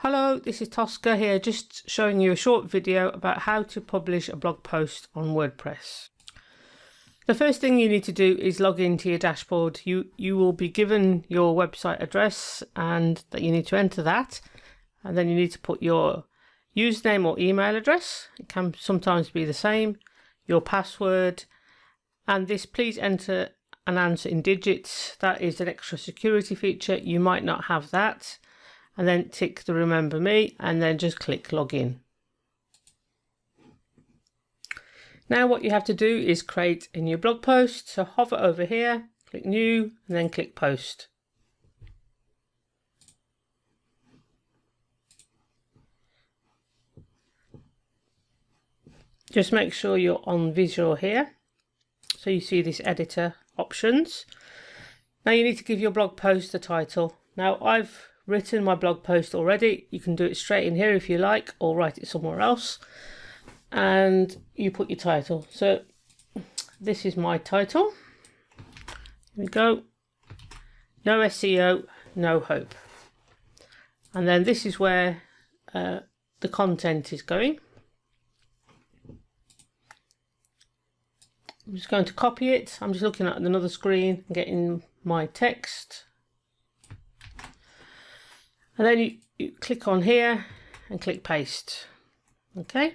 Hello, this is Tosca here, just showing you a short video about how to publish a blog post on WordPress. The first thing you need to do is log into your dashboard. You will be given your website address and that you need to enter that, and then you need to put your username or email address. It can sometimes be the same, your password, and this please enter and answer in digits. That is an extra security feature. You might not have that. And then tick the remember me and then just click login. Now what you have to do is create a new blog post. So hover over here, click new and then click post. Just make sure you're on visual here. So you see this editor options. Now you need to give your blog post a title. Now I've written my blog post already. You can do it straight in here if you like, or write it somewhere else, and you put your title. So this is my title. Here we go. No SEO, no hope. And then this is where the content is going. I'm just going to copy it. I'm just looking at another screen and getting my text. And then you click on here and click paste. Okay.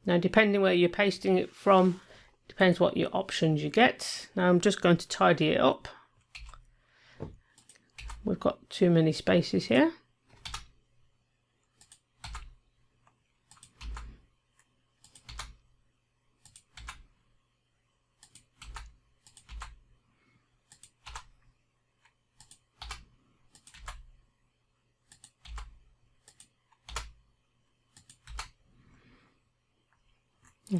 Now depending where you're pasting it from, depends what your options you get. Now I'm just going to tidy it up. We've got too many spaces here.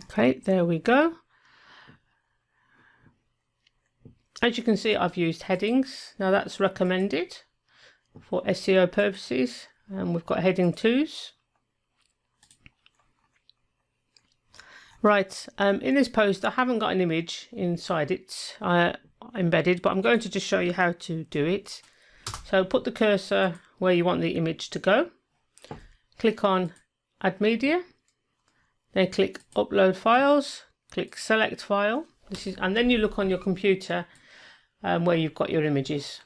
Okay, there we go. As you can see, I've used headings. Now that's recommended for SEO purposes, and we've got heading 2s. Right, in this post I haven't got an image inside it embedded, but I'm going to just show you how to do it. So put the cursor where you want the image to go, click on Add Media, then click Upload Files, click Select File. And then you look on your computer where you've got your images.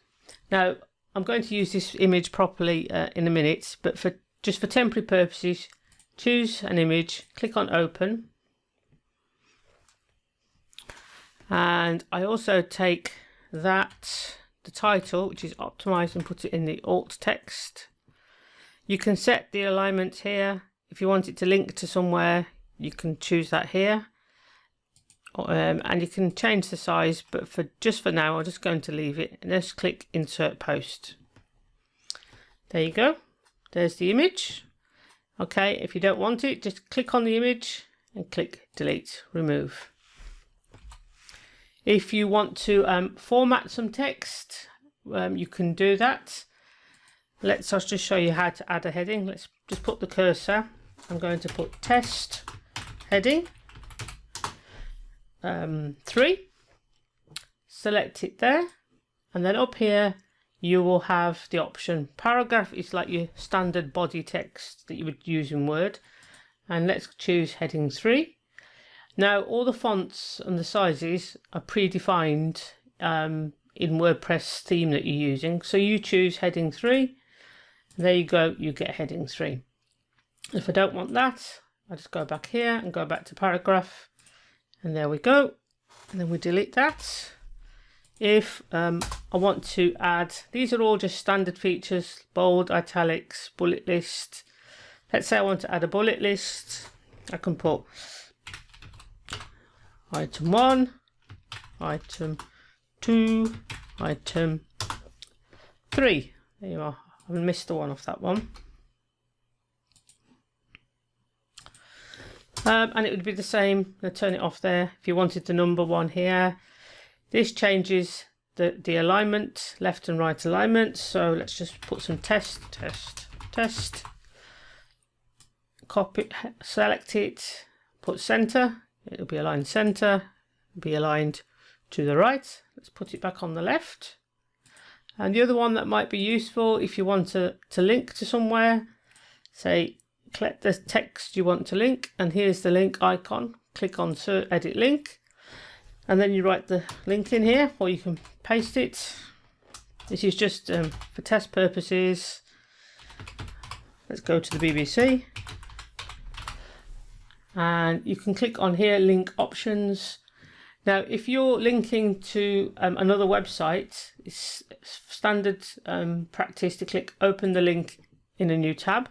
Now I'm going to use this image properly in a minute, but just for temporary purposes, choose an image, click on Open, and I also take the title, which is optimized, and put it in the alt text. You can set the alignment here. If you want it to link to somewhere, you can choose that here, and you can change the size, but just for now I'm just going to leave it, and let's click Insert Post. There you go, there's the image. Okay, if you don't want it, just click on the image and click Delete, Remove. If you want to format some text, you can do that. I'll just show you how to add a heading. Let's just put the cursor. I'm going to put test heading 3, select it there, and then up here you will have the option paragraph. Is like your standard body text that you would use in Word, and let's choose heading 3. Now all the fonts and the sizes are predefined in WordPress theme that you're using, so you choose heading 3. There you go, you get heading 3. If I don't want that, I just go back here and go back to paragraph, and there we go, and then we delete that. If I want to add, these are all just standard features: bold, italics, bullet list. Let's say I want to add a bullet list. I can put item 1, item 2, item 3. There you are. I missed the one off that one. And it would be the same. I'll turn it off there. If you wanted the number 1 here, this changes the alignment, left and right alignment. So let's just put some test, copy, select it, put center. It'll be aligned center, be aligned to the right. Let's put it back on the left. And the other one that might be useful if you want to link to somewhere, say collect the text you want to link, and here's the link icon. Click on edit link, and then you write the link in here, or you can paste it. This is just for test purposes. Let's go to the BBC, and you can click on here, link options. Now, if you're linking to another website, it's standard practice to click open the link in a new tab.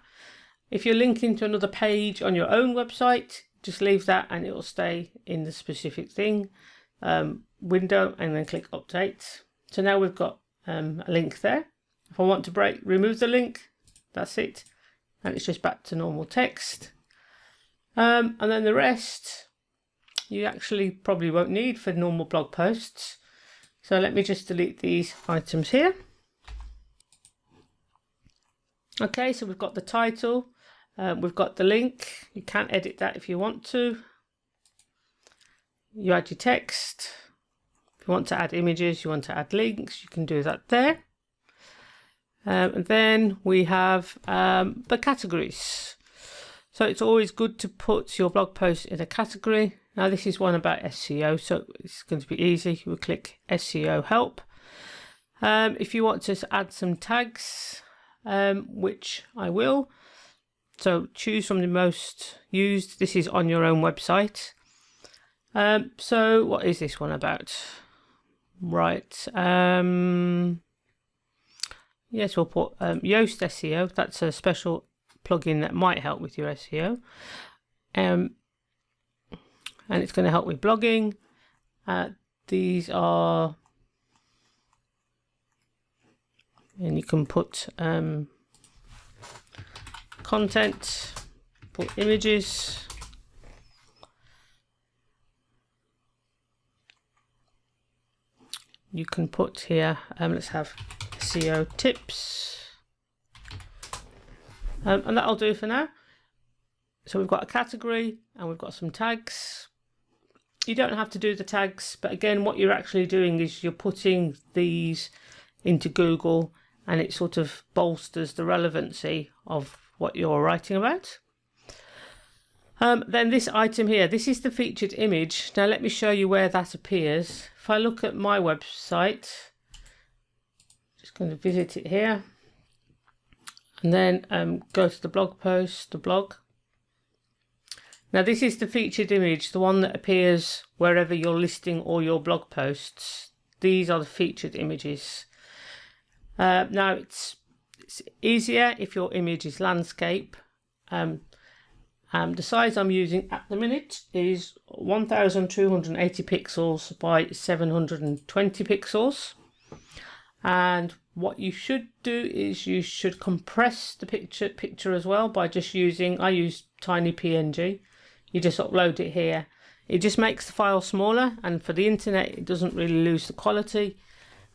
If you're linking to another page on your own website, just leave that and it will stay in the specific thing window, and then click update. So now we've got a link there. If I want to remove the link, that's it. And it's just back to normal text. And then the rest, you actually probably won't need for normal blog posts. So let me just delete these items here. Okay, so we've got the title, we've got the link. You can edit that if you want to. You add your text. If you want to add images, you want to add links, you can do that there. And then we have the categories. So it's always good to put your blog post in a category. Now this is one about SEO, so it's going to be easy. You will click SEO help. If you want to add some tags, which I will, so choose from the most used. This is on your own website. So what is this one about? Right. Yes, we'll put Yoast SEO. That's a special plugin that might help with your SEO. And it's going to help with blogging. These are, and you can put content, put images, you can put here, let's have SEO tips, and that'll do for now. So we've got a category and we've got some tags. You don't have to do the tags, but again, what you're actually doing is you're putting these into Google, and it sort of bolsters the relevancy of what you're writing about. Then this item here, this is the featured image. Now let me show you where that appears. If I look at my website, just going to visit it here, and then go to the blog post, the blog. Now this is the featured image, the one that appears wherever you're listing all your blog posts. These are the featured images. Now it's easier if your image is landscape. The size I'm using at the minute is 1280 pixels by 720 pixels. And what you should do is you should compress the picture as well by just using, I use tiny PNG. You just upload it here. It just makes the file smaller, and for the internet it doesn't really lose the quality.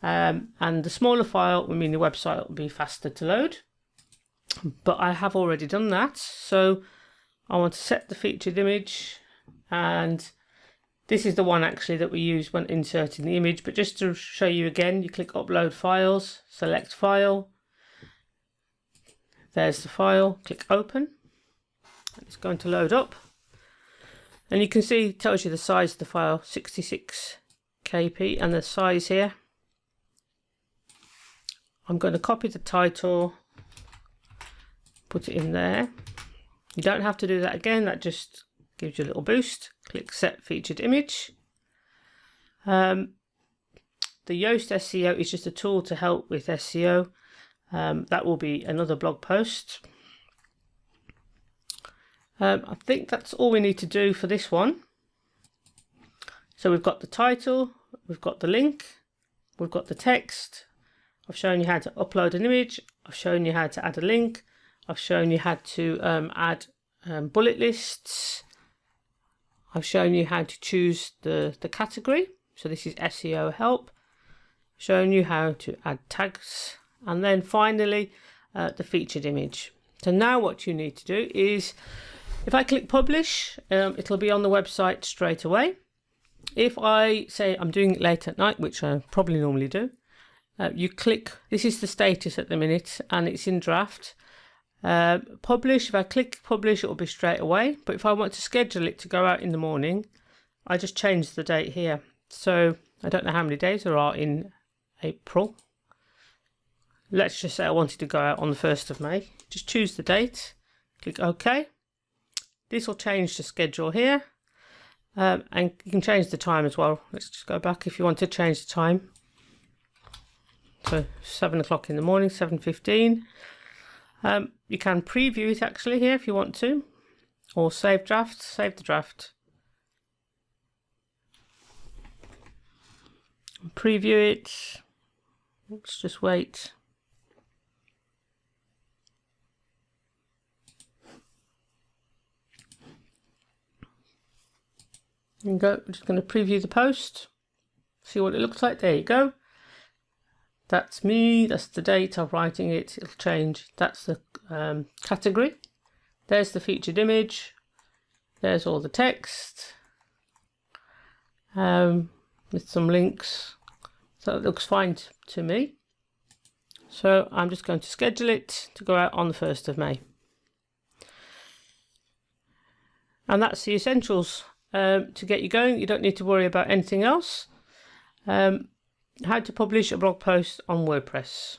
And the smaller file will mean the website will be faster to load. But I have already done that, so I want to set the featured image, and this is the one actually that we use when inserting the image. But just to show you again, you click upload files, select file, there's the file, click open, and it's going to load up. And you can see it tells you the size of the file, 66 kp, and the size here. I'm going to copy the title, put it in there. You don't have to do that again, that just gives you a little boost. Click set featured image. The Yoast SEO is just a tool to help with SEO. That will be another blog post. I think that's all we need to do for this one. So we've got the title, we've got the link, we've got the text. I've shown you how to upload an image. I've shown you how to add a link. I've shown you how to add bullet lists. I've shown you how to choose the category. So this is SEO help. I've shown you how to add tags. And then finally, the featured image. So now what you need to do is, if I click publish, it'll be on the website straight away. If I say I'm doing it late at night, which I probably normally do, you click, this is the status at the minute and it's in draft. Publish, if I click publish, it will be straight away. But if I want to schedule it to go out in the morning, I just change the date here. So I don't know how many days there are in April. Let's just say I wanted to go out on the 1st of May. Just choose the date, click OK. This will change the schedule here. And you can change the time as well. Let's just go back if you want to change the time. So 7 o'clock in the morning, 7:15. You can preview it actually here if you want to, or save draft, save the draft. Preview it. Let's just wait. There you go. I'm just going to preview the post, see what it looks like. There you go. That's me. That's the date of writing it. It'll change. That's the category. There's the featured image. There's all the text with some links. So it looks fine to me. So I'm just going to schedule it to go out on the 1st of May. And that's the essentials. To get you going. You don't need to worry about anything else. How to publish a blog post on WordPress.